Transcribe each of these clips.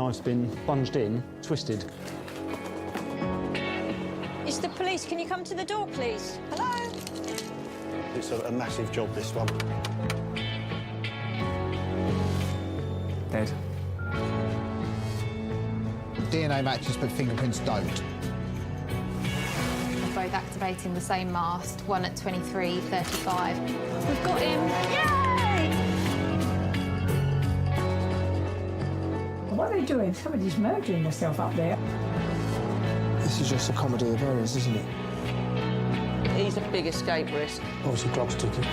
knife's been plunged in, twisted. It's the police. Can you come to the door, please? Hello? It's a massive job, this one. Dead. DNA matches, but fingerprints don't. They're both activating the same mast, one at 23:35. We've got him! Yay! What are they doing? Somebody's murdering herself up there. This is just a comedy of errors, isn't it? He's a big escape risk. Obviously, clock's ticking.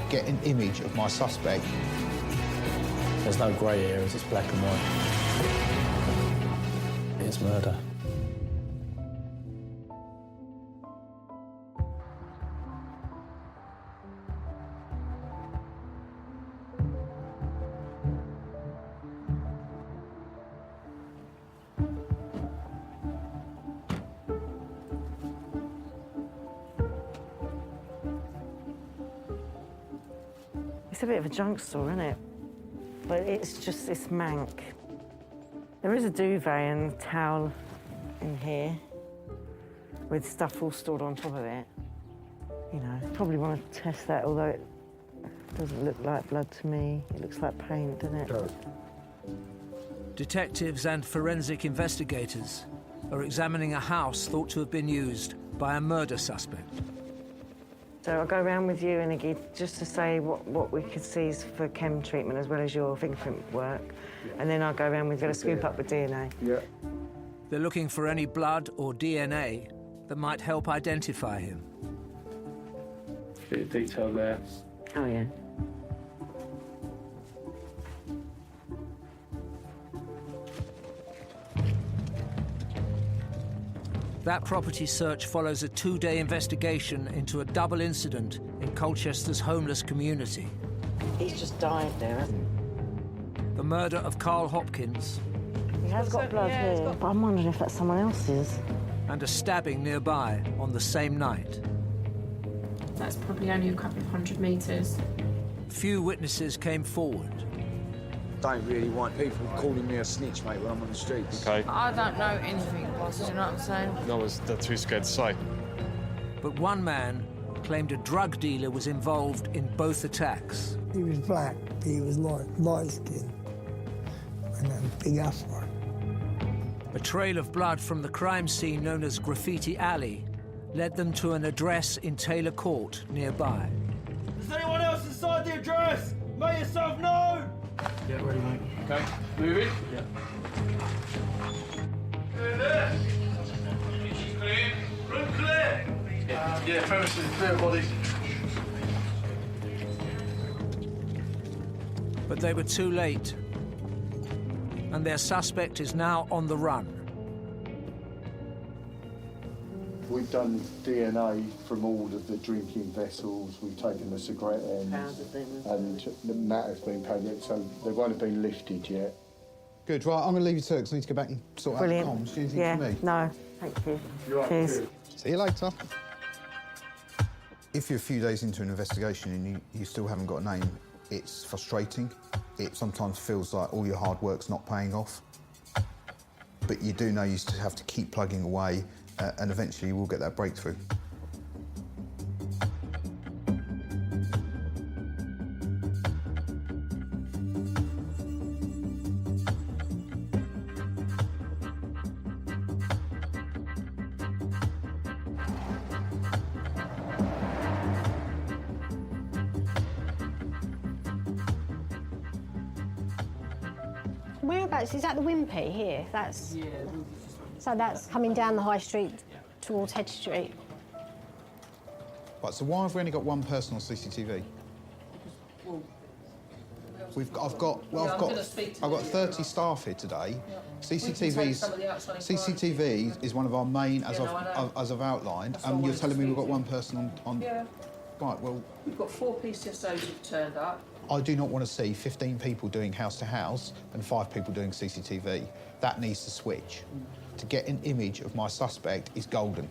Get an image of my suspect. There's no grey areas, it's black and white. It's murder. It's a bit of a junk store, isn't it? But it's just this mank. There is a duvet and a towel in here with stuff all stored on top of it. You know, probably want to test that, although it doesn't look like blood to me. It looks like paint, doesn't it? Detectives and forensic investigators are examining a house thought to have been used by a murder suspect. So I'll go around with you and Iggy just to say what we could see for chem treatment as well as your fingerprint work. And then I'll go around with you to scoop up the DNA. Yeah. They're looking for any blood or DNA that might help identify him. Bit of detail there. Oh, yeah. That property search follows a 2-day investigation into a double incident in Colchester's homeless community. He's just died there, hasn't he? The murder of Carl Hopkins. He has got blood here, but I'm wondering if that's someone else's. And a stabbing nearby on the same night. That's probably only a couple of 100 metres. Few witnesses came forward. Don't really want people calling me a snitch, mate, when I'm on the streets. OK. I don't know anything, boss, do you know what I'm saying? No, they're too scared to say. But one man claimed a drug dealer was involved in both attacks. He was black, he was light-skinned, and a big afro. A trail of blood from the crime scene known as Graffiti Alley led them to an address in Taylor Court nearby. Is anyone else inside the address? Make yourself known! Yeah, ready, mate. OK, move it. Yeah. Clear there. Kitchen's clear. Room clear. Yeah, premises clear, bodies. But they were too late, and their suspect is now on the run. We've done DNA from all of the drinking vessels. We've taken the cigarette ends, and the matter's been paid, so they won't have been lifted yet. Good, right, I'm going to leave you to it because I need to go back and sort Brilliant. out the comms. Do you think Yeah, for me? no, thank you. You're right, Cheers. good. See you later. If you're a few days into an investigation and you still haven't got a name, it's frustrating. It sometimes feels like all your hard work's not paying off. But you do know you still have to keep plugging away and eventually you will get that breakthrough. Whereabouts? Is that the Wimpy here? That's... Yeah. So that's coming down the High Street towards Head Street. Right, so why have we only got one person on CCTV? I've got 30 staff here today. CCTV is one of our main, as I've outlined, and you're telling me we've got one person on. Yeah. Right, well. We've got 4 PCSOs who've turned up. I do not want to see 15 people doing house to house and 5 people doing CCTV. That needs to switch. To get an image of my suspect is golden.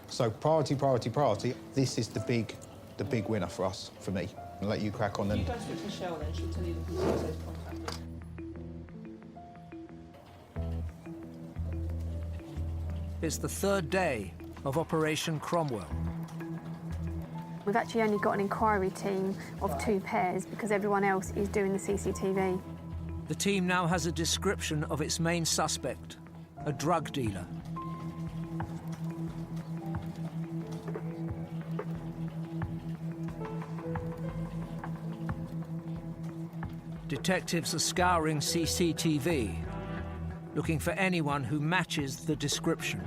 So priority, priority, priority. This is the big winner for us, for me. and let you crack on then. You go speak to Michelle then, she'll tell you the CCTV's contacted. It's the third day of Operation Cromwell. We've actually only got an inquiry team of 2 pairs because everyone else is doing the CCTV. The team now has a description of its main suspect, a drug dealer. Detectives are scouring CCTV, looking for anyone who matches the description.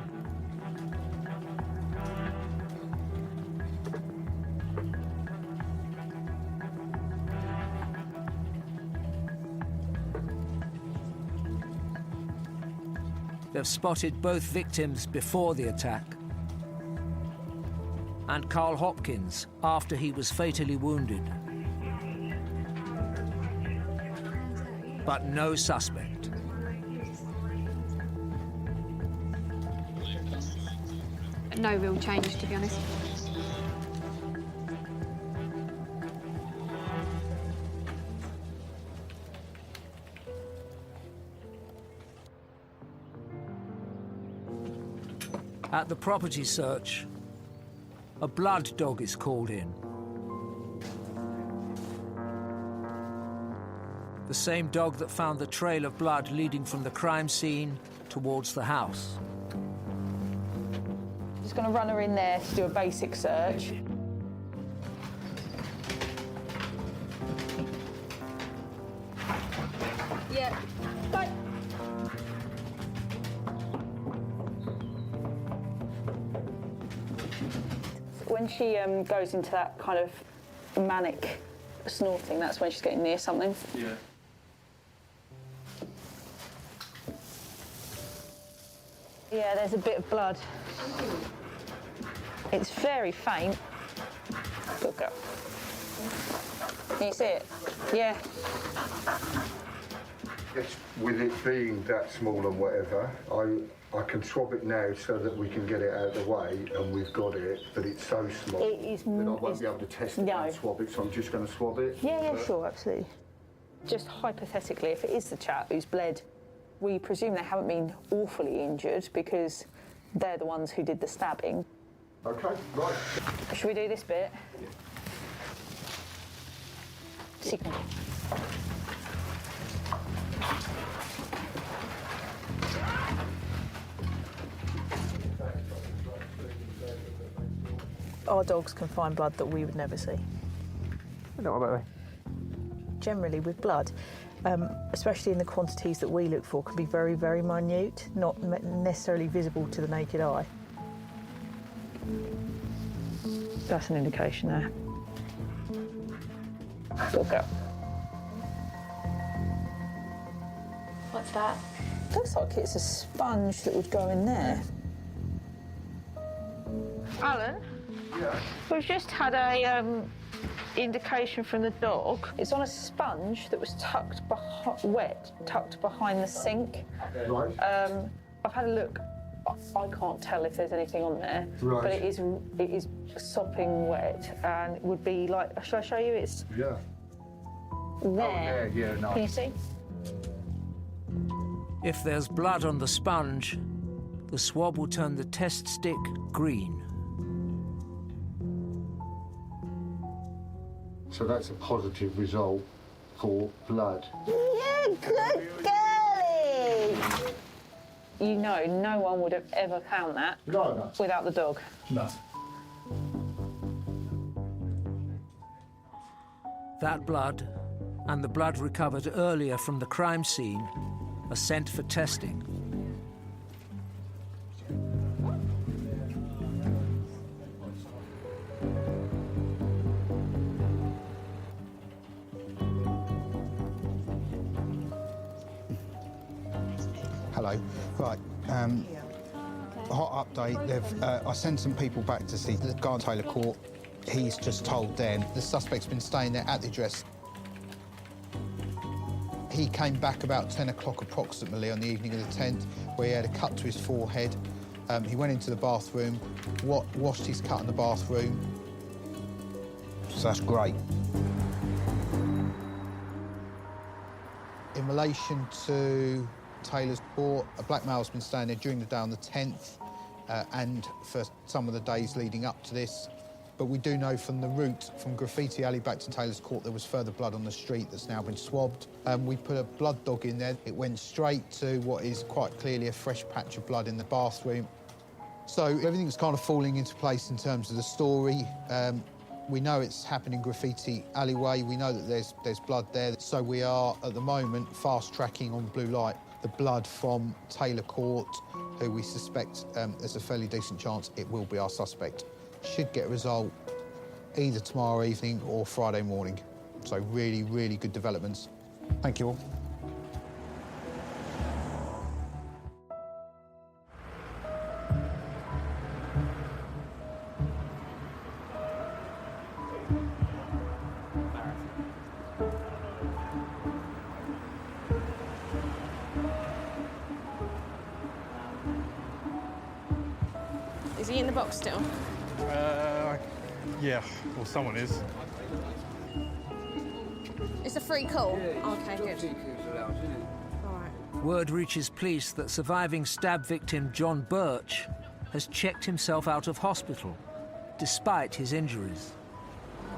They've spotted both victims before the attack and Carl Hopkins after he was fatally wounded. But no suspect. No real change, to be honest. At the property search, a blood dog is called in. The same dog that found the trail of blood leading from the crime scene towards the house. Just going to run her in there to do a basic search. Yeah, bye. When she goes into that kind of manic snorting, that's when she's getting near something. Yeah. Yeah, there's a bit of blood. It's very faint. Good girl. Can you see it? Yeah. Yes, with it being that small and whatever, I can swab it now so that we can get it out of the way, and we've got it, but it's so small It is, that I won't be able to test it and swab it, so I'm just going to swab it. Yeah, sure, absolutely. Just hypothetically, if it is the chap who's bled, we presume they haven't been awfully injured because they're the ones who did the stabbing. OK, right. Should we do this bit? Yeah. Signal. Our dogs can find blood that we would never see. What about they? Generally, with blood, especially in the quantities that we look for, can be very, very minute, not necessarily visible to the naked eye. That's an indication there. Good girl. What's that? Looks like it's a sponge that would go in there. Alan? Yeah? We've just had a indication from the dog. It's on a sponge that was tucked behind the sink. Right. I've had a look. I can't tell if there's anything on there, right. But it is sopping wet, and it would be like. Shall I show you? It's yeah. There. Oh, there, yeah, nice. Can you see? If there's blood on the sponge, the swab will turn the test stick green. So that's a positive result for blood. Yeah, good girlie! You know, no one would have ever found that without the dog. No. That blood, and the blood recovered earlier from the crime scene, are sent for testing. Hello. Right. Hot update. I sent some people back to see the guy in Taylor Court. He's just told them the suspect's been staying there at the address. He came back about 10 o'clock approximately on the evening of the 10th, where he had a cut to his forehead. He went into the bathroom, washed his cut in the bathroom. So that's great. relation to Taylor's Court, a black male's been staying there during the day on the 10th and for some of the days leading up to this. But we do know from the route from Graffiti Alley back to Taylor's Court there was further blood on the street that's now been swabbed. We put a blood dog in there. It went straight to what is quite clearly a fresh patch of blood in the bathroom. So everything's kind of falling into place in terms of the story. We know it's happened in Graffiti Alleyway. We know that there's blood there. So we are, at the moment, fast-tracking on blue light the blood from Taylor Court, who we suspect there's a fairly decent chance it will be our suspect. Should get a result either tomorrow evening or Friday morning. So really, really good developments. Thank you all. Is he in the box still? Yeah, well, someone is. It's a free call? Okay, good. All right. Word reaches police that surviving stab victim John Birch has checked himself out of hospital, despite his injuries.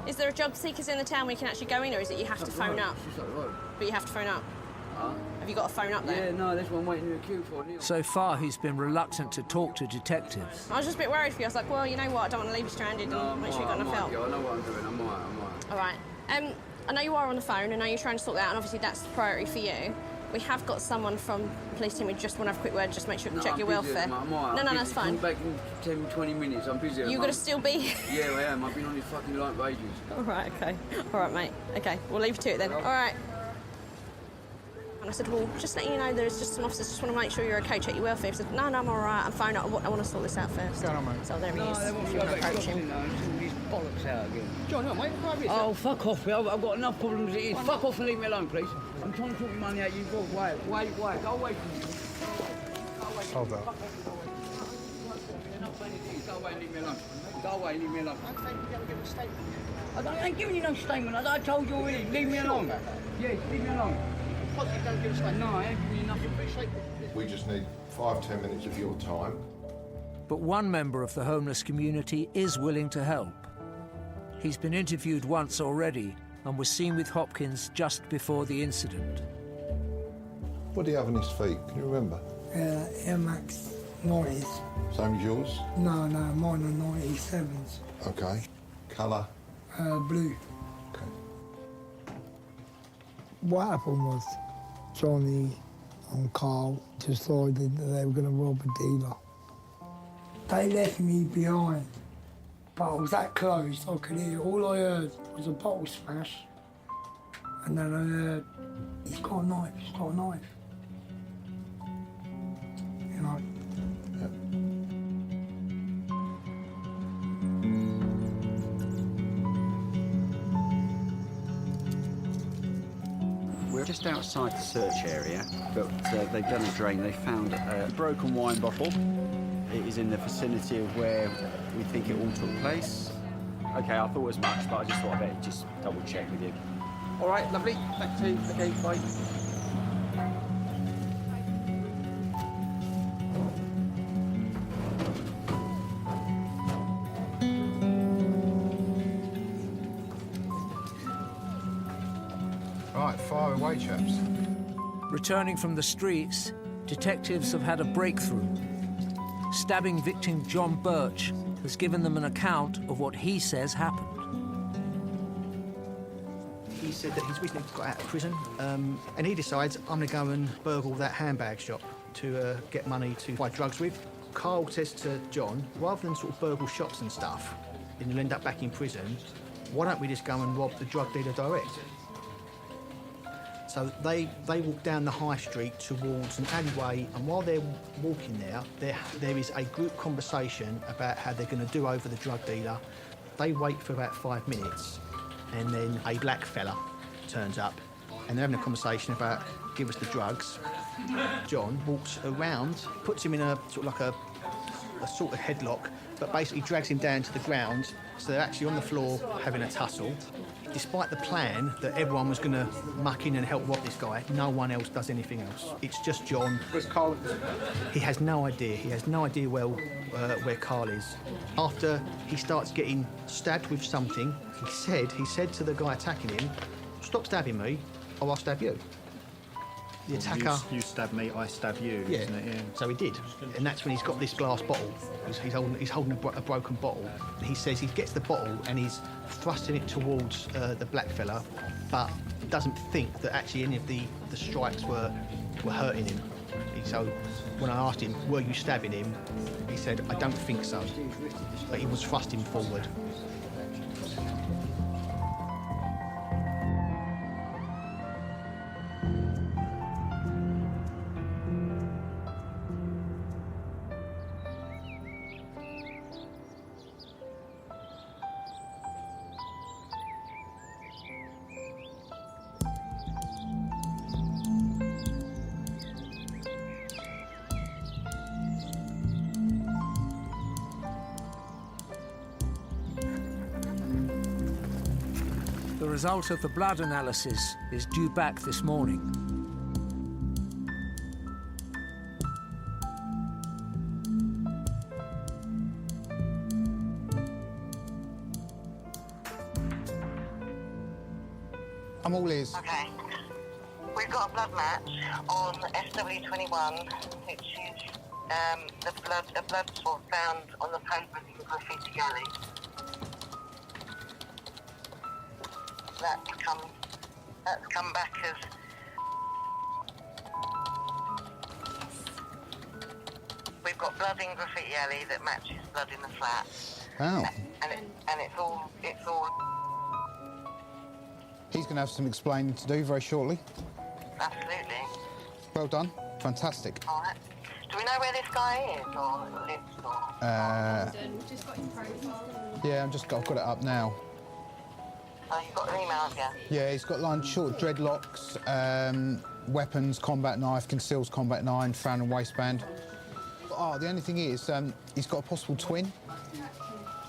Is there a job seekers in the town where you can actually go in, or is it you have to phone up? But you have to phone up? Have you got a phone up there? Yeah, no, there's one waiting in the queue for it. So far, he's been reluctant to talk to detectives. I was just a bit worried for you. I was like, well, you know what, I don't want to leave you stranded and make sure you've got enough help. I know what I'm doing, I'm all right. All right. I know you are on the phone, I know you're trying to sort that out, and obviously that's the priority for you. We have got someone from the police team who just want to have a quick word, just make sure to check your welfare. I'm all right. No, that's fine. Come back in 10, 20 minutes, I'm busy. You've got to still be here? Yeah, I am. I've been on this fucking line for ages. All right, OK. All right, mate. OK, we'll leave you to it then. All right. And I said, well, just letting you know there's just some officers just want to make sure you're OK, check your welfare. He said, no, I'm all right, I'm fine, I want to sort this out first. Go on, mate. So there he is, if you want to approach him. These bollocks out again. John, no, mate, oh, fuck off, I've got enough problems as it is. Fuck off and leave me alone, please. I'm trying to sort your money out, you go away. Wait, go away from me. Hold up. Go away and leave me alone. Go away and leave me alone. I ain't giving you no statement, I told you already, leave me alone. Yeah, leave me alone. Don't give a statement. No, I ain't giving you nothing. We just need 5-10 minutes of your time. But one member of the homeless community is willing to help. He's been interviewed once already and was seen with Hopkins just before the incident. What do you have on his feet? Can you remember? Air Max 90s. Same as yours? No, mine are 97s. Okay. Colour? Blue. Okay. What happened was Johnny and Carl decided that they were going to rob a dealer. They left me behind, but I was that close, I could hear. All I heard was a bottle smash, and then I heard, he's got a knife. You know. We're just outside the search area, but they've done a drain. They found a broken wine bottle. It is in the vicinity of where we think it all took place. Okay, I thought as much, but I just thought I'd better just double check with you. All right, lovely. Back to you. Okay, bye. Right, fire away, chaps. Returning from the streets, detectives have had a breakthrough. Stabbing victim John Birch has given them an account of what he says happened. He said that he's recently got out of prison, and he decides, I'm going to go and burgle that handbag shop to get money to buy drugs with. Carl says to John, rather than sort of burgle shops and stuff, and you'll end up back in prison, why don't we just go and rob the drug dealer direct? So they walk down the high street towards an alleyway, and while they're walking there is a group conversation about how they're going to do over the drug dealer. They wait for about 5 minutes, and then a black fella turns up, and they're having a conversation about, give us the drugs. John walks around, puts him in a sort of like a sort of headlock, but basically drags him down to the ground. So they're actually on the floor having a tussle. Despite the plan that everyone was going to muck in and help rob this guy, no one else does anything else. It's just John. Where's Carl? He has no idea. He has no idea where Carl is. After he starts getting stabbed with something, he said to the guy attacking him, "Stop stabbing me, or I'll stab you." The attacker... You stab me, I stab you, Yeah. isn't it? Yeah. So he did. And that's when he's got this glass bottle. He's holding a broken bottle. He says he gets the bottle and he's thrusting it towards the black fella, but doesn't think that actually any of the strikes were hurting him. So when I asked him, were you stabbing him? He said, I don't think so. But he was thrusting forward. The result of the blood analysis is due back this morning. I'm all ears. Okay. We've got a blood match on SW21, which is a blood spot found on the pavement in Graffiti Alley. That's come back as we've got blood in Graffiti Alley that matches blood in the flat. Oh. And it's all. He's going to have some explaining to do very shortly. Absolutely. Well done. Fantastic. All right. Do we know where this guy is or lives or? We've just got his profile. Yeah, I've got it up now. Oh, you've got an email, have you? Yeah, he's got like short dreadlocks, weapons, combat knife, conceals combat knife, found in waistband. Oh, the only thing is, he's got a possible twin.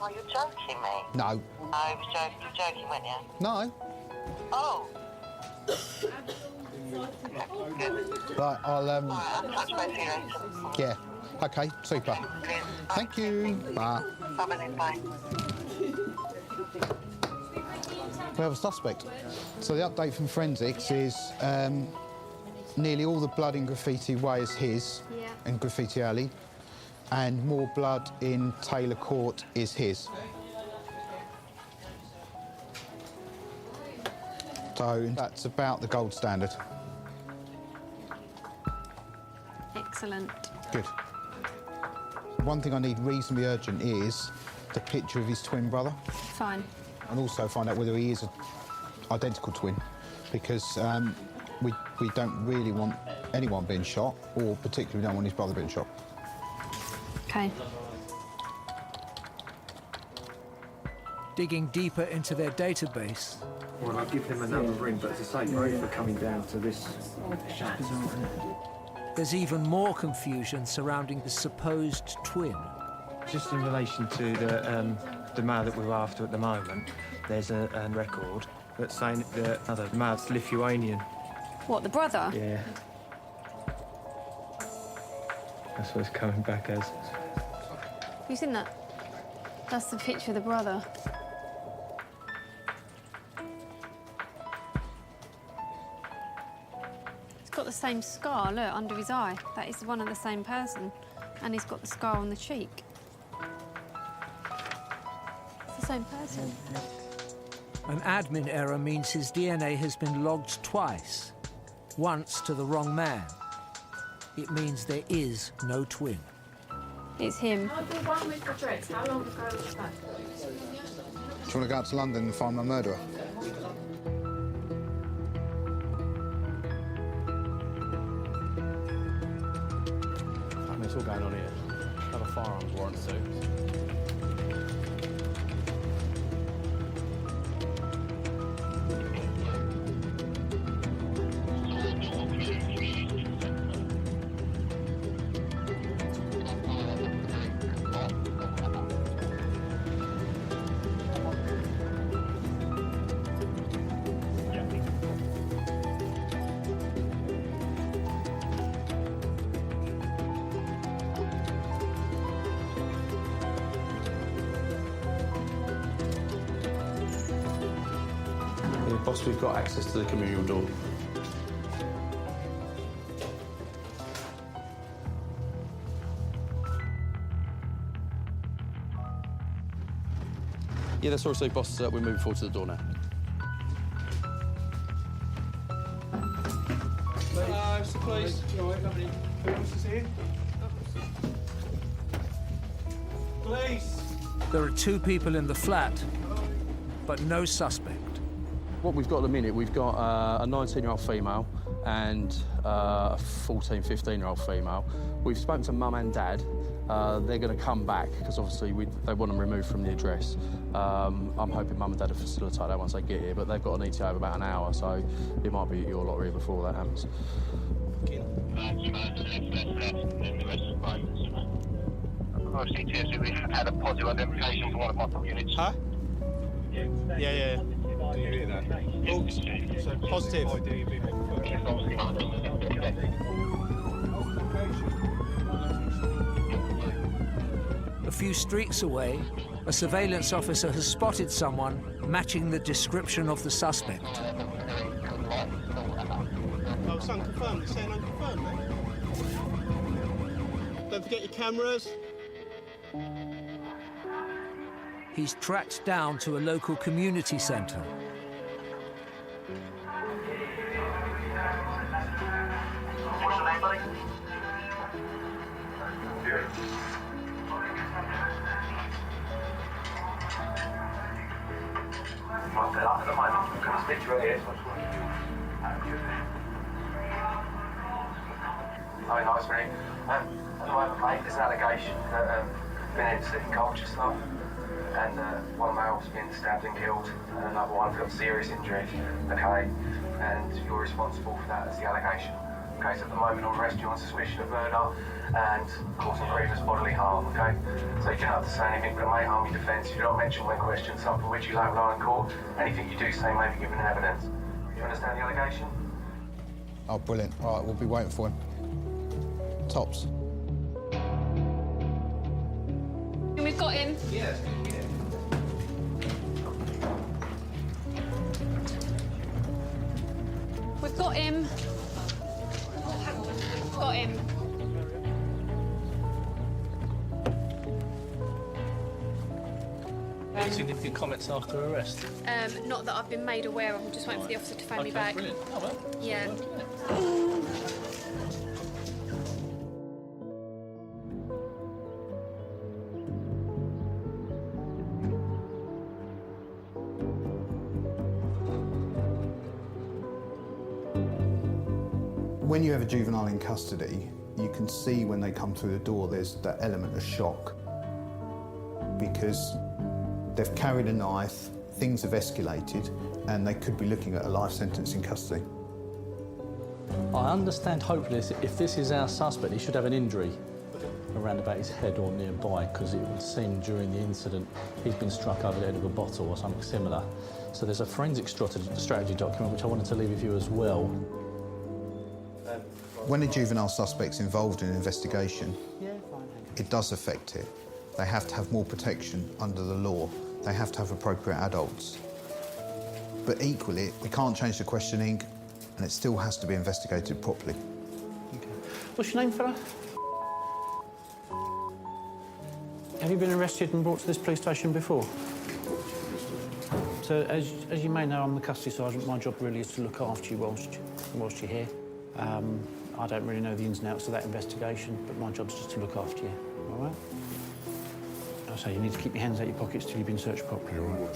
Oh, you're joking me? No. No, you're joking, weren't you? No. Oh. Right, I'll, All right, I'll touch base with you later. yeah. Okay, super. Thank you. Bye. Bye. We have a suspect. So the update from forensics is nearly all the blood in Graffiti Way is his, in Graffiti Alley, and more blood in Taylor Court is his. So that's about the gold standard. Excellent. Good. One thing I need reasonably urgent is the picture of his twin brother. Fine. And also find out whether he is an identical twin, because we don't really want anyone being shot, or particularly don't want his brother being shot. Okay. Digging deeper into their database. Well, I'll give him another ring, but it's the same road for coming down to this shack. There's even more confusion surrounding the supposed twin. Just in relation to the male that we're after at the moment, there's a record that's saying that the other male's Lithuanian. What, the brother? Yeah. That's what it's coming back as. Have you seen that? That's the picture of the brother. He's got the same scar, look, under his eye. That is one of the same person. And he's got the scar on the cheek. It's the same person. An admin error means his DNA has been logged twice, once to the wrong man. It means there is no twin. It's him. I'll do one with the dress. How long ago was that? Do you want to go out to London and find my murderer? I mean, it's all going on here. Have a firearms warrant too. Boss, we've got access to the communal door. Yeah, that's all received, boss. We're moving forward to the door now. It's the police. Who wants to see him? Police! There are 2 people in the flat, but no suspect. What we've got at the minute, we've got a 19-year-old female and a 14, 15-year-old female. We've spoken to mum and dad. They're going to come back because obviously they want them removed from the address. I'm hoping mum and dad will facilitate that once they get here, but they've got an ETA of about an hour, so it might be your lot here before that happens. CCTV, we had a positive identification for one of my top units. Huh? Yeah. Did you hear that? Oh, so positive. A few streets away, a surveillance officer has spotted someone matching the description of the suspect. Oh, it's unconfirmed. It's saying unconfirmed, mate. Don't forget your cameras. He's tracked down to a local community centre. What's your name, buddy? Right, at the moment, I'm going to stick you right here. Very nice, mate. At the moment, mate, there's an allegation that been in Colchester, and one male's been stabbed and killed, and another one's got serious injuries. Okay, and you're responsible for that as the allegation. Okay, so at the moment, I'll arrest you on suspicion of murder and causing grievous bodily harm. Okay, so you don't have to say anything but it may harm your defence. You do not mention when questioned something which you won't lie in court. Anything you do say may be given evidence. Do you understand the allegation? Oh, brilliant. All right, we'll be waiting for him. Tops. We've got him. Yeah. We've got him. Got him. Any significant comments after arrest? Not that I've been made aware of. I'm just waiting for the officer to phone me back. Brilliant. Oh, well. Yeah. When you have a juvenile in custody, you can see when they come through the door there's that element of shock because they've carried a knife, things have escalated, and they could be looking at a life sentence in custody. I understand, hopefully, if this is our suspect, he should have an injury around about his head or nearby, because it would seem during the incident he's been struck over the head with a bottle or something similar. So there's a forensic strategy document which I wanted to leave with you as well. When a juvenile suspect's involved in an investigation, it does affect it. They have to have more protection under the law. They have to have appropriate adults. But equally, we can't change the questioning, and it still has to be investigated properly. Okay. What's your name, fella? Have you been arrested and brought to this police station before? So, as you may know, I'm the custody sergeant. My job really is to look after you whilst you're here. I don't really know the ins and outs of that investigation, but my job's just to look after you, all right? I say you need to keep your hands out your pockets till you've been searched properly, all right?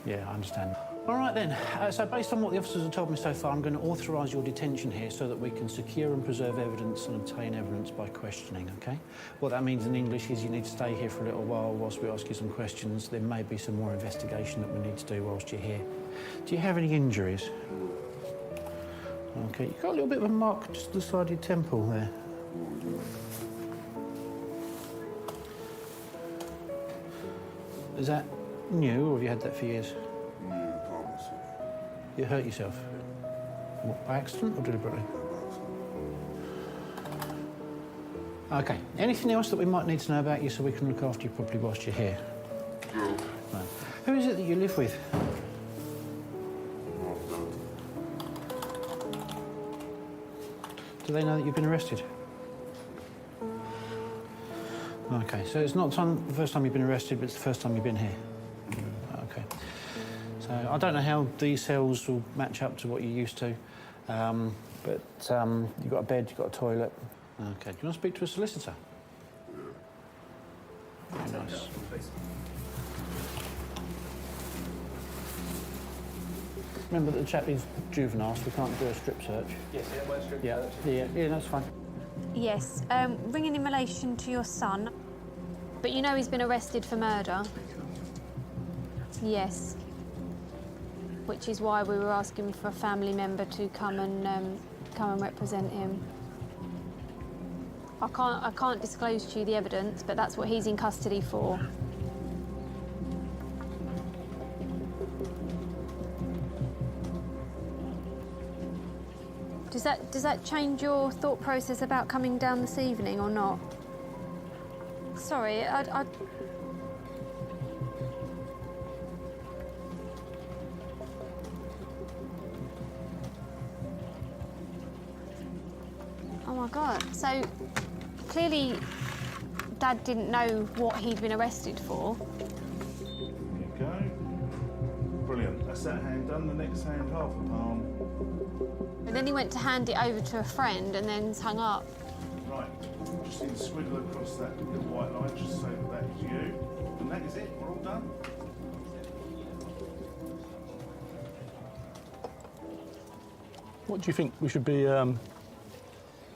Yeah, I understand. All right, then. So based on what the officers have told me so far, I'm going to authorise your detention here so that we can secure and preserve evidence and obtain evidence by questioning, OK? What that means in English is you need to stay here for a little while whilst we ask you some questions. There may be some more investigation that we need to do whilst you're here. Do you have any injuries? OK, you've got a little bit of a mark just to the side of your temple there. Is that new, or have you had that for years? You hurt yourself? What, by accident or deliberately? OK. Anything else that we might need to know about you so we can look after you properly whilst you're here? No. Who is it that you live with? Do they know that you've been arrested? OK, so it's not the first time you've been arrested, but it's the first time you've been here? OK. So I don't know how these cells will match up to what you're used to, but you've got a bed, you've got a toilet. OK, do you want to speak to a solicitor? Very nice. Remember that the chap is juvenile, so we can't do a strip search. Yes, yeah, one strip Yeah, search. yeah, that's fine. Yes, ringing in relation to your son. But you know he's been arrested for murder? Yes. Which is why we were asking for a family member to come and represent him. I can't disclose to you the evidence, but that's what he's in custody for. Does that change your thought process about coming down this evening or not? Sorry, I... Oh my God, so clearly Dad didn't know what he'd been arrested for. There you go. Brilliant. That's that hand done. The next hand, half a palm. And then he went to hand it over to a friend and then hung up. Right. Just need to squiggle across that little white line, just so that that is you. And that is it. We're all done. What do you think we should be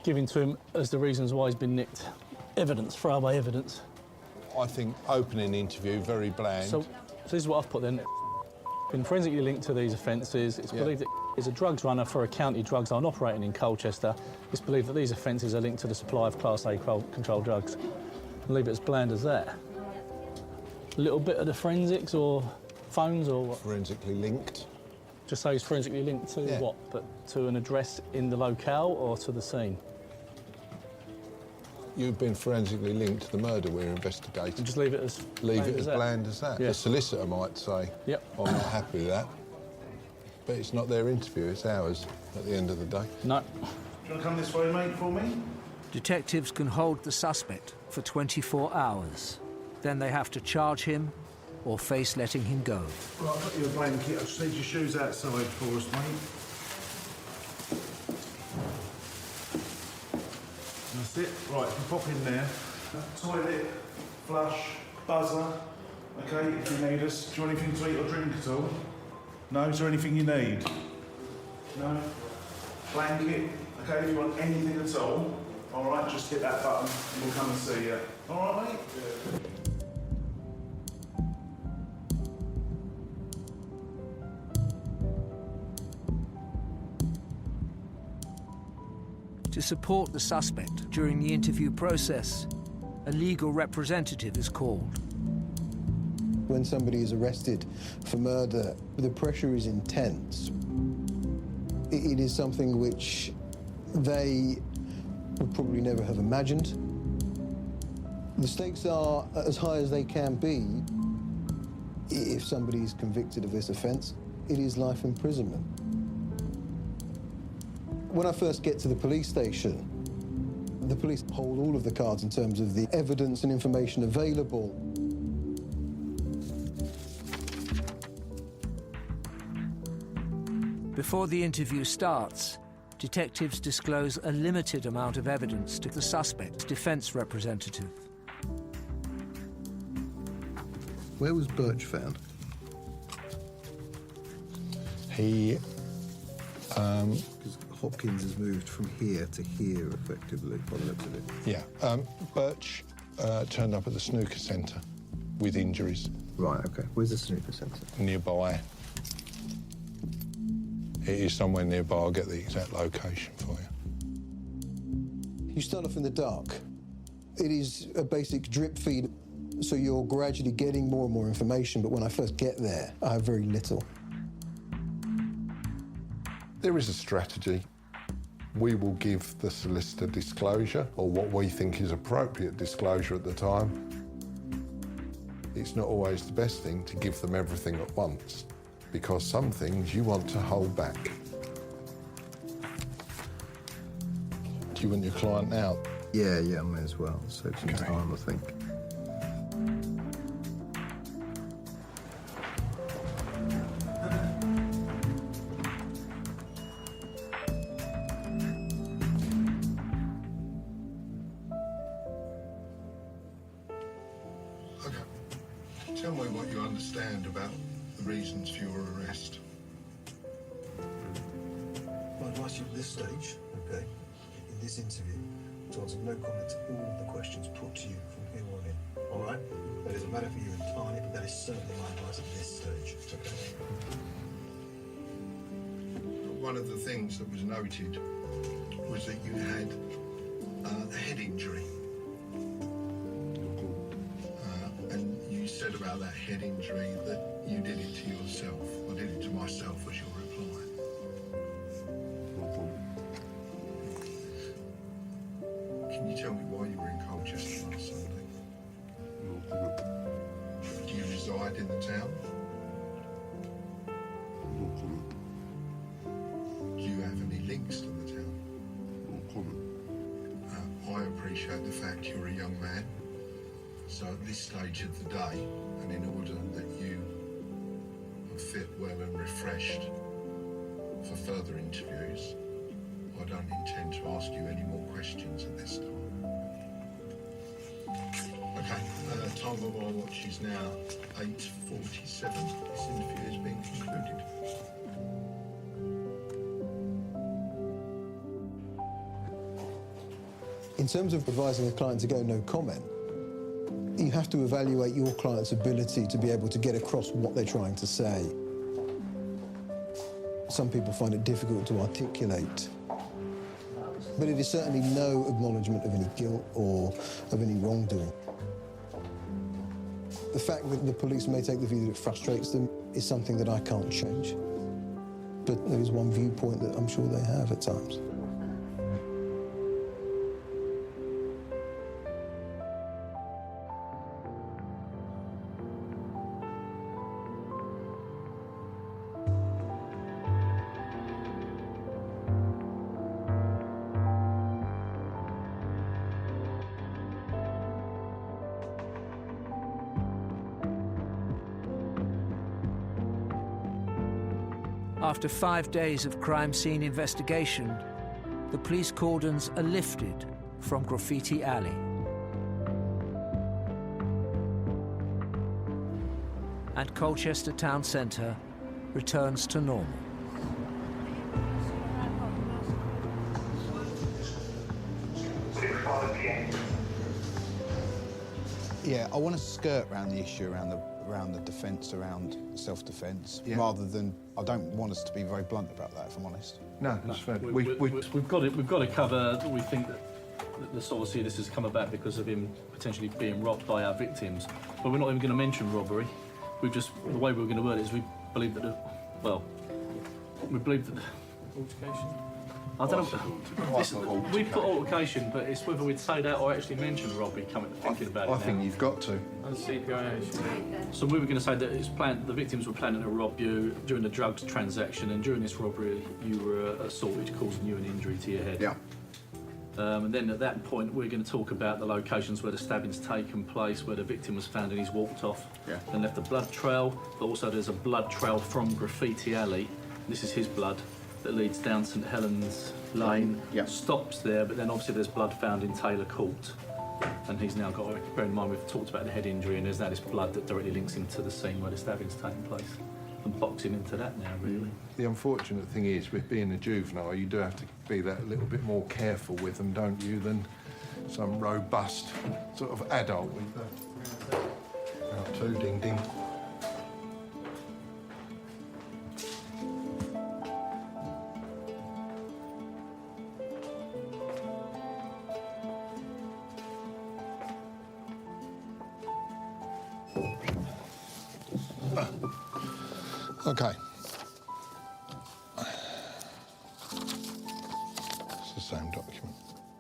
giving to him as the reasons why he's been nicked? Evidence, throwaway evidence. I think opening interview, very bland. So this is what I've put then. Been forensically linked to these offences. It's believed that is a drugs runner for a county drugs line operating in Colchester. It's believed that these offences are linked to the supply of Class A controlled drugs. And leave it as bland as that. A little bit of the forensics or phones or what? Forensically linked. Just say he's forensically linked to what? But to an address in the locale or to the scene? You've been forensically linked to the murder we're investigating. And just leave it as bland as that. Yeah. The solicitor might say, I'm not happy with that. But it's not their interview, it's ours at the end of the day. No. Do you want to come this way, mate, for me? Detectives can hold the suspect for 24 hours. Then they have to charge him or face letting him go. Right, I've got you a blanket. I just need your shoes outside for us, mate. That's it. Right, you can pop in there. Toilet, flush, buzzer. OK, if you need us. Do you want anything to eat or drink at all? No? Is there anything you need? No? Blanket. OK, if you want anything at all, all right, just hit that button and we'll come and see you. All right, mate? Yeah. To support the suspect during the interview process, a legal representative is called. When somebody is arrested for murder, the pressure is intense. It is something which they would probably never have imagined. The stakes are as high as they can be if somebody is convicted of this offence. It is life imprisonment. When I first get to the police station, the police hold all of the cards in terms of the evidence and information available. Before the interview starts, detectives disclose a limited amount of evidence to the suspect's defence representative. Where was Birch found? He... Because Hopkins has moved from here to here, effectively, by the looks of it. Yeah. Birch turned up at the snooker centre with injuries. Right, OK. Where's the snooker centre? Nearby. It is somewhere nearby. I'll get the exact location for you. You start off in the dark. It is a basic drip feed, so you're gradually getting more and more information, but when I first get there, I have very little. There is a strategy. We will give the solicitor disclosure, or what we think is appropriate disclosure at the time. It's not always the best thing to give them everything at once, because some things you want to hold back. Do you want your client out? Yeah, I may as well. Save some time, I think. Tell me what you understand about the reasons for your arrest. My advice to you at this stage, okay, in this interview, to answer no comment to all of the questions put to you from here on in. All right? That is a matter for you entirely, but that is certainly my advice at this stage. Okay. One of the things that was noted was that you had a head injury. And you said about that head injury that you did it to yourself. I did it to myself, was your reply. Can you tell me why you were in Colchester last Sunday? Do you reside in the town? Do you have any links to the town? I appreciate the fact you're a young man. So at this stage of the day, and in order that you are fit, well and refreshed for further interviews, I don't intend to ask you any more questions at this time. Okay, time of our watch is now 8:47. This interview has been concluded. In terms of advising a client to go no comment, you have to evaluate your client's ability to be able to get across what they're trying to say. Some people find it difficult to articulate, but it is certainly no acknowledgement of any guilt or of any wrongdoing. The fact that the police may take the view that it frustrates them is something that I can't change, but there is one viewpoint that I'm sure they have at times. After 5 days of crime scene investigation, the police cordons are lifted from Graffiti Alley. And Colchester town centre returns to normal. Yeah, I want to skirt around the issue around the defence, around self-defence, rather than, I don't want us to be very blunt about that, if I'm honest. No, that's fair. We've got to cover that we think that this, obviously this has come about because of him potentially being robbed by our victims, but we're not even going to mention robbery. We've just, the way we're going to word it is we believe that, we believe that altercation. I don't know. We put altercation, but it's whether we'd say that or actually mention robbery. Thinking about it I think you've got to. So we were going to say that it's planned. The victims were planning to rob you during the drugs transaction, and during this robbery, you were assaulted, causing you an injury to your head. Yeah. And then at that point, we're going to talk about the locations where the stabbing's taken place, where the victim was found and he's walked off and left a blood trail. But also, there's a blood trail from Graffiti Alley. This is his blood. That leads down St Helens Lane, stops there, but then obviously there's blood found in Taylor Court, and he's now got to bear in mind we've talked about the head injury, and there's now this blood that directly links him to the scene where the stabbing's taken place, and boxing into that now, really. The unfortunate thing is, with being a juvenile, you do have to be that little bit more careful with them, don't you, than some robust sort of adult with that. Out too, ding ding. Okay. It's the same document.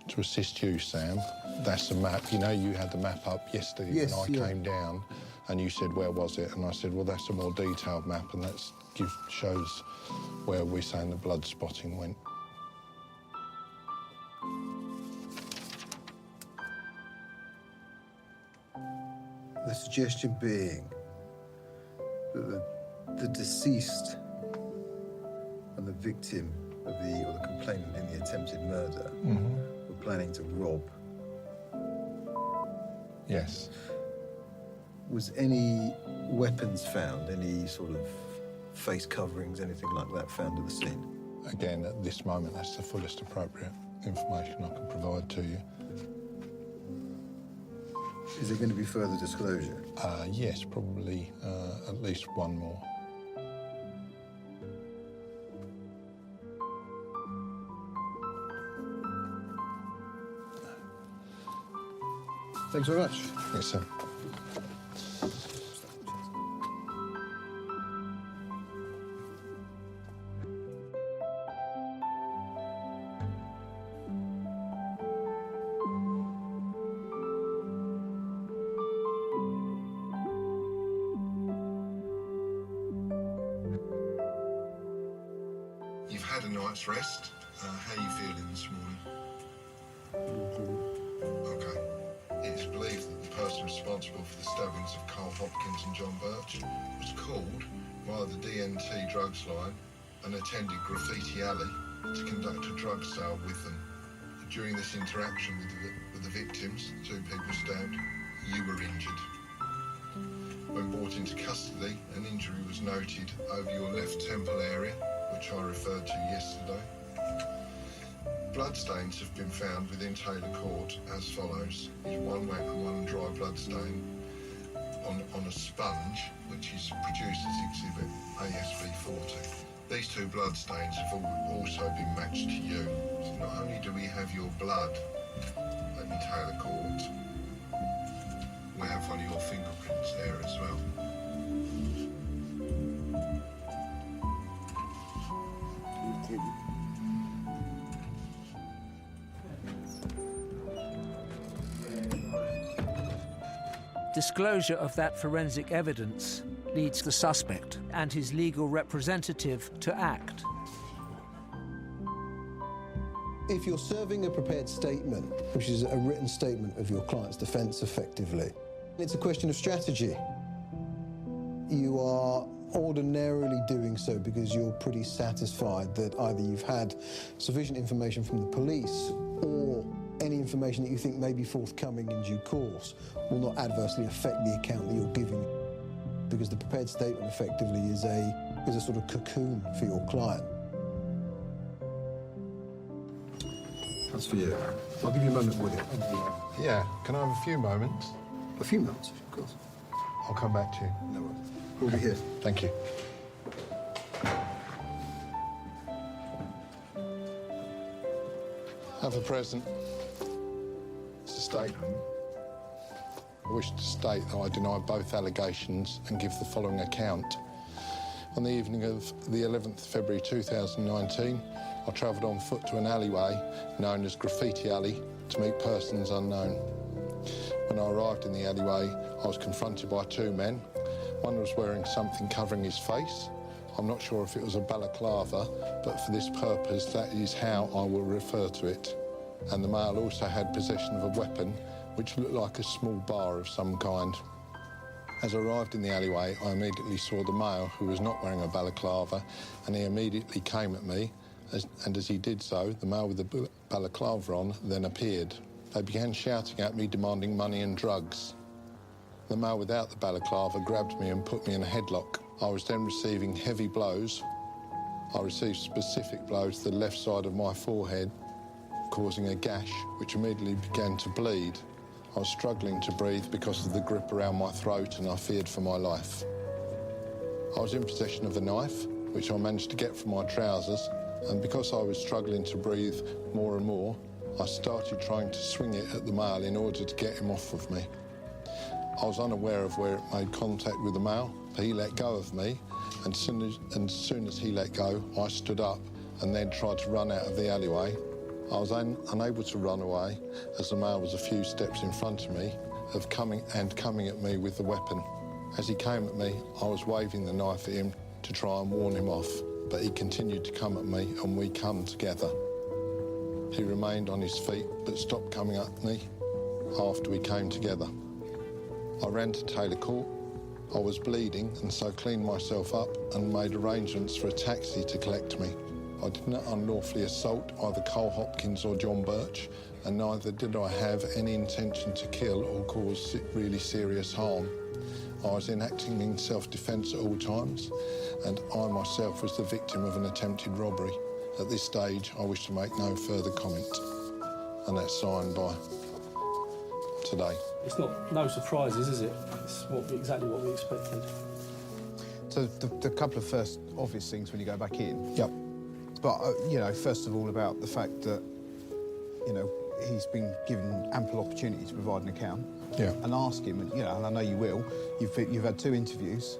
To assist you, Sam, that's the map. You know, you had the map up yesterday when I came down, and you said, where was it? And I said, well, that's a more detailed map, and that shows where we're saying the blood spotting went. The suggestion being that the deceased and the victim of or the complainant in the attempted murder were planning to rob. Yes. Was any weapons found, any sort of face coverings, anything like that found at the scene? Again, at this moment, that's the fullest appropriate information I can provide to you. Is there going to be further disclosure? Yes, probably at least one more. Thanks very much. Yes, sir. You've had a night's rest. How are you feeling this morning? Okay. It is believed that the person responsible for the stabbings of Carl Hopkins and John Birch was called via the DNT drugs line and attended Graffiti Alley to conduct a drug sale with them. During this interaction with the victims, 2 people stabbed, you were injured. When brought into custody, an injury was noted over your left temple area, which I referred to yesterday. Bloodstains have been found within Taylor Court as follows. Is 1 wet and 1 dry bloodstain on a sponge, which is produced as exhibit ASB 40. These 2 bloodstains have also been matched to you. So not only do we have your blood in Taylor Court, we have one of your fingerprints there as well. Disclosure of that forensic evidence leads the suspect and his legal representative to act. If you're serving a prepared statement, which is a written statement of your client's defence effectively, it's a question of strategy. You are ordinarily doing so because you're pretty satisfied that either you've had sufficient information from the police or any information that you think may be forthcoming in due course will not adversely affect the account that you're giving, because the prepared statement effectively is a sort of cocoon for your client. That's for you. I'll give you a moment with it. Yeah, can I have a few moments? A few moments, of course. I'll come back to you. No worries. We'll be here. Thank you. Have a present. It's a statement. I wish to state that I deny both allegations and give the following account. On the evening of the 11th February 2019, I travelled on foot to an alleyway known as Graffiti Alley to meet persons unknown. When I arrived in the alleyway, I was confronted by 2 men. One was wearing something covering his face. I'm not sure if it was a balaclava, but for this purpose, that is how I will refer to it. And the male also had possession of a weapon, which looked like a small bar of some kind. As I arrived in the alleyway, I immediately saw the male, who was not wearing a balaclava, and he immediately came at me, and as he did so, the male with the balaclava on then appeared. They began shouting at me, demanding money and drugs. The male without the balaclava grabbed me and put me in a headlock. I was then receiving heavy blows. I received specific blows to the left side of my forehead, causing a gash, which immediately began to bleed. I was struggling to breathe because of the grip around my throat, and I feared for my life. I was in possession of a knife, which I managed to get from my trousers, and because I was struggling to breathe more and more, I started trying to swing it at the male in order to get him off of me. I was unaware of where it made contact with the male, but he let go of me, and as soon as he let go, I stood up and then tried to run out of the alleyway. I was unable to run away, as the male was a few steps in front of me, coming at me with the weapon. As he came at me, I was waving the knife at him to try and warn him off, but he continued to come at me, and we come together. He remained on his feet, but stopped coming at me after we came together. I ran to Taylor Court. I was bleeding and so cleaned myself up and made arrangements for a taxi to collect me. I did not unlawfully assault either Cole Hopkins or John Birch, and neither did I have any intention to kill or cause really serious harm. I was enacting in self-defence at all times, and I myself was the victim of an attempted robbery. At this stage, I wish to make no further comment. And that's signed by today. It's not no surprises, is it? It's exactly what we expected. So the couple of first obvious things when you go back in. Yep. But, you know, first of all about the fact that, you know, he's been given ample opportunity to provide an account. Yeah. And ask him, and, you know, and I know you will, you've had 2 interviews,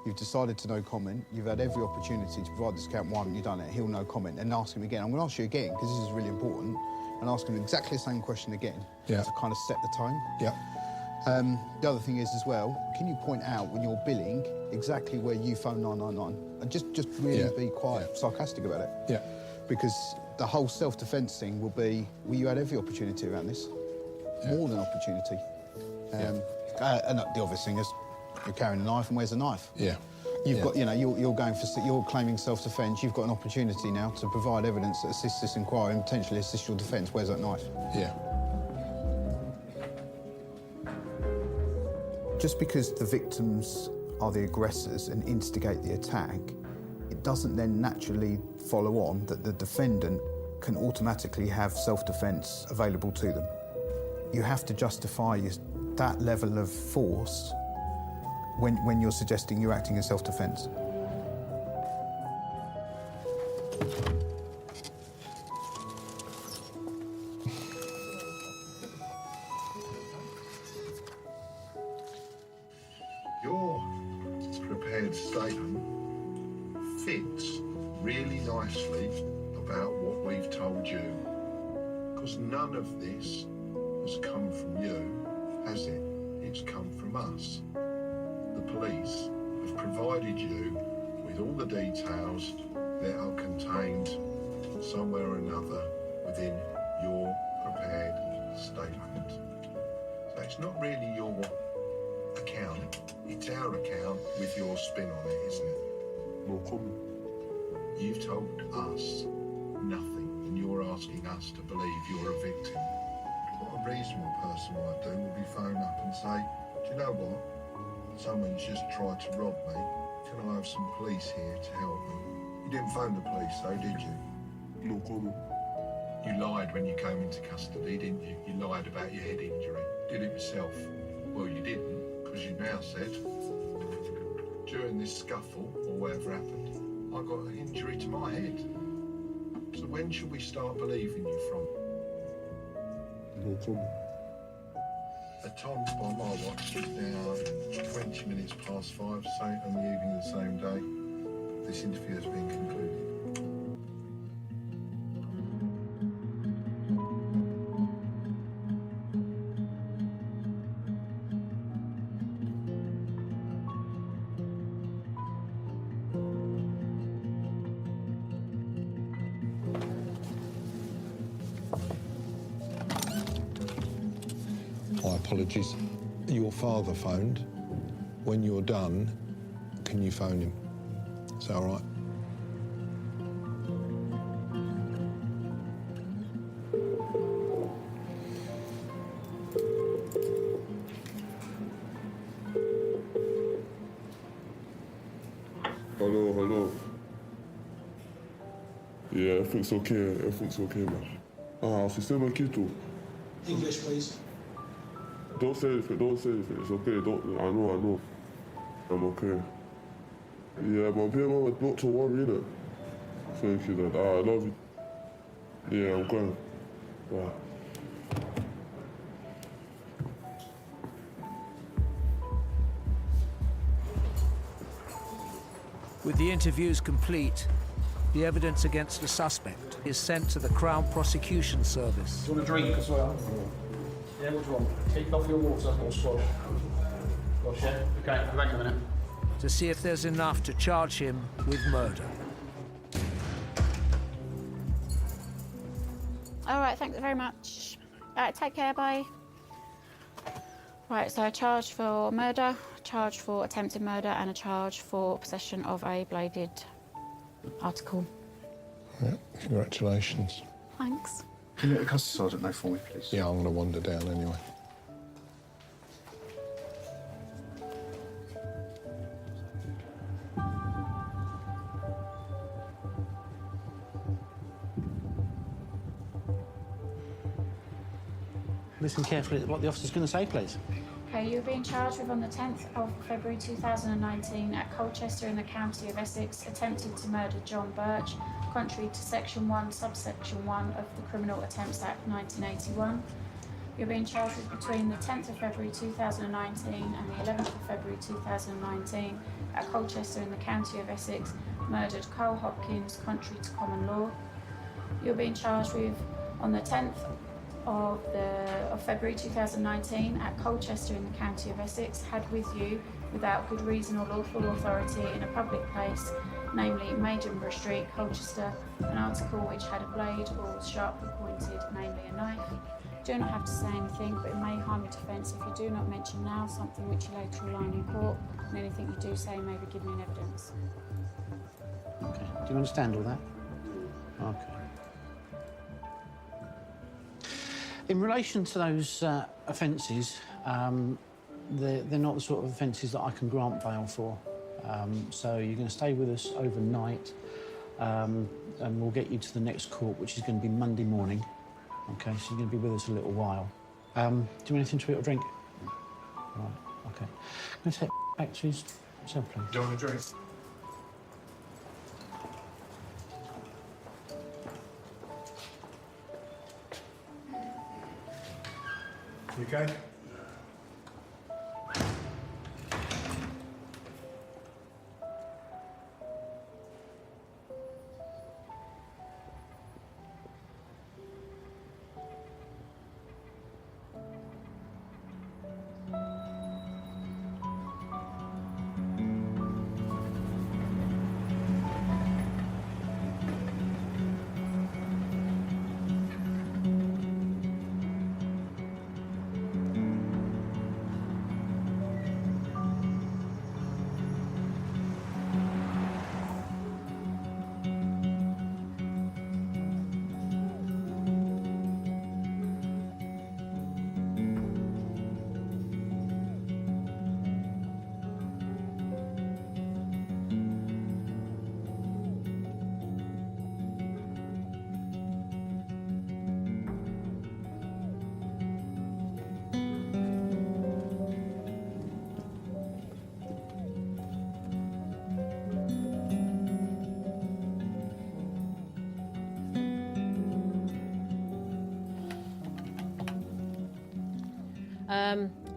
you've decided to no comment, you've had every opportunity to provide this account, why haven't you done it? He'll no comment, and ask him again. I'm going to ask you again, because this is really important, and ask him exactly the same question again. Yeah. To kind of set the tone. Yeah. The other thing is as well, can you point out when you're billing exactly where you phone 999? And just really be quite sarcastic about it. Yeah. Because the whole self-defence thing will be, well, you had every opportunity around this. More than opportunity. And the obvious thing is, you're carrying a knife, and where's the knife? Yeah. You've got, you know, you're claiming self-defence. You've got an opportunity now to provide evidence that assists this inquiry and potentially assists your defence. Where's that knife? Yeah. Just because the victims are the aggressors and instigate the attack, it doesn't then naturally follow on that the defendant can automatically have self-defence available to them. You have to justify that level of force when you're suggesting you're acting in self-defence. Your prepared statement fits really nicely about what we've told you. Because none of this has come from you, has it? It's come from us. The police have provided you with all the details that are contained somewhere or another within your prepared statement. So it's not really your account, it's our account with your spin on it, isn't it? No comment. You've told us nothing, and you're asking us to believe you're a victim. What a reasonable person might do would be phone up and say, do you know what? Someone's just tried to rob me. Can I have some police here to help me? You didn't phone the police though, did you? No comment. You lied when you came into custody, didn't you? You lied about your head injury. Did it yourself. Well, you didn't, because you now said, during this scuffle, or whatever happened, I got an injury to my head. So when should we start believing you from? No comment. At times by my watch, it's now 20 minutes past 5, on the evening of the same day. This interview has been concluded. My apologies. Your father phoned. When you're done, can you phone him? Is that all right? Hello. Yeah, everything's okay, man. C'est ça, my kid, too. English, please. Don't say anything, it's okay, I know. I'm okay. Yeah, my dear mama, not to worry, innit? Thank you, Dad. I love you. Yeah, I'm going. Bye. With the interviews complete, the evidence against the suspect is sent to the Crown Prosecution Service. Do you want a drink as well? Yeah, which one? Take off your water or squash? Squash, yeah? Okay, I'll be back in a minute. To see if there's enough to charge him with murder. All right, thanks very much. All right, take care, bye. Right, so a charge for murder, a charge for attempted murder and a charge for possession of a bladed article. Yeah, congratulations. Thanks. Can you let the custody sergeant know for me, please? Yeah, I'm going to wander down anyway. Listen carefully to what the officer's going to say, please. Okay, you were being charged with on the 10th of February 2019 at Colchester in the county of Essex, attempted to murder John Birch, contrary to Section 1, subsection 1 of the Criminal Attempts Act 1981. You're being charged with between the 10th of February 2019 and the 11th of February 2019 at Colchester in the county of Essex, murdered Carl Hopkins, contrary to common law. You're being charged with on the 10th of February 2019 at Colchester in the county of Essex, had with you, without good reason or lawful authority in a public place, namely Maidenborough Street, Colchester, an article which had a blade or was sharply pointed, namely a knife. You do not have to say anything, but it may harm your defence if you do not mention now something which you later will learn in court, and anything you do say may be given in evidence. Okay. Do you understand all that? Okay. In relation to those offences, they're not the sort of offences that I can grant bail for. So you're going to stay with us overnight, and we'll get you to the next court, which is going to be Monday morning. Okay, so you're going to be with us a little while. Do you want anything to eat or drink? Right, okay. I'm going to take back to his cell, please. Do you want a drink? You okay?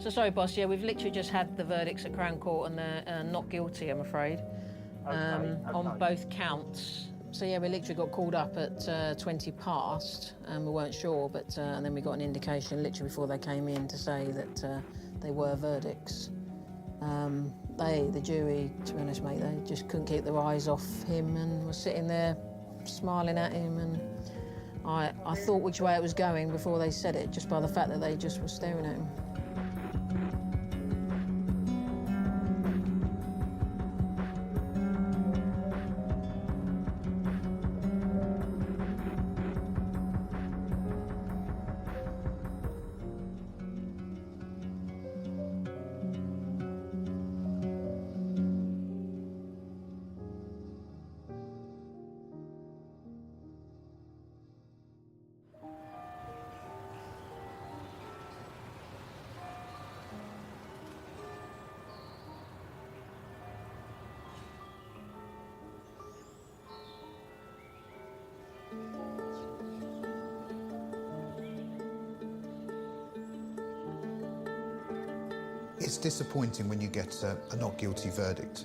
So sorry, boss. Yeah, we've literally just had the verdicts at Crown Court, and they're not guilty, I'm afraid, on both counts. So yeah, we literally got called up at 20 past, and we weren't sure, but and then we got an indication literally before they came in to say that they were verdicts. The jury, to be honest, mate, they just couldn't keep their eyes off him and were sitting there smiling at him, and I thought which way it was going before they said it, just by the fact that they just were staring at him. It's disappointing when you get a not guilty verdict.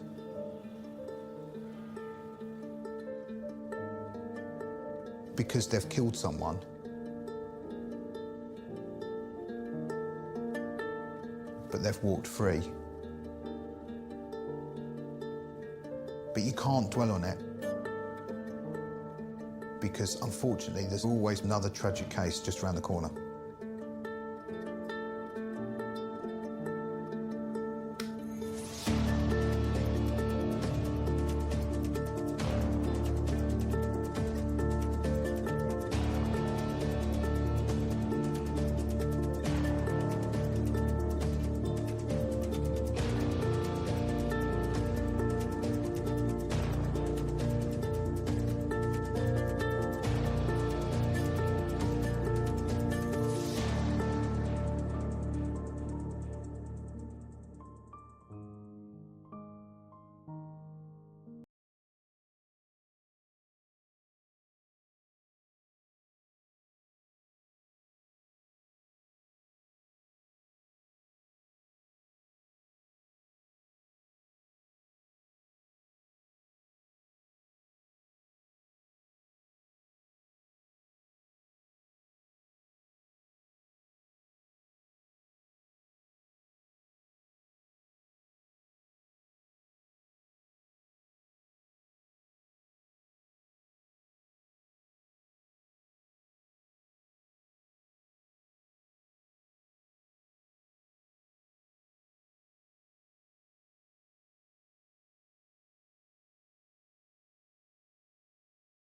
Because they've killed someone. But they've walked free. But you can't dwell on it. Because unfortunately, there's always another tragic case just around the corner.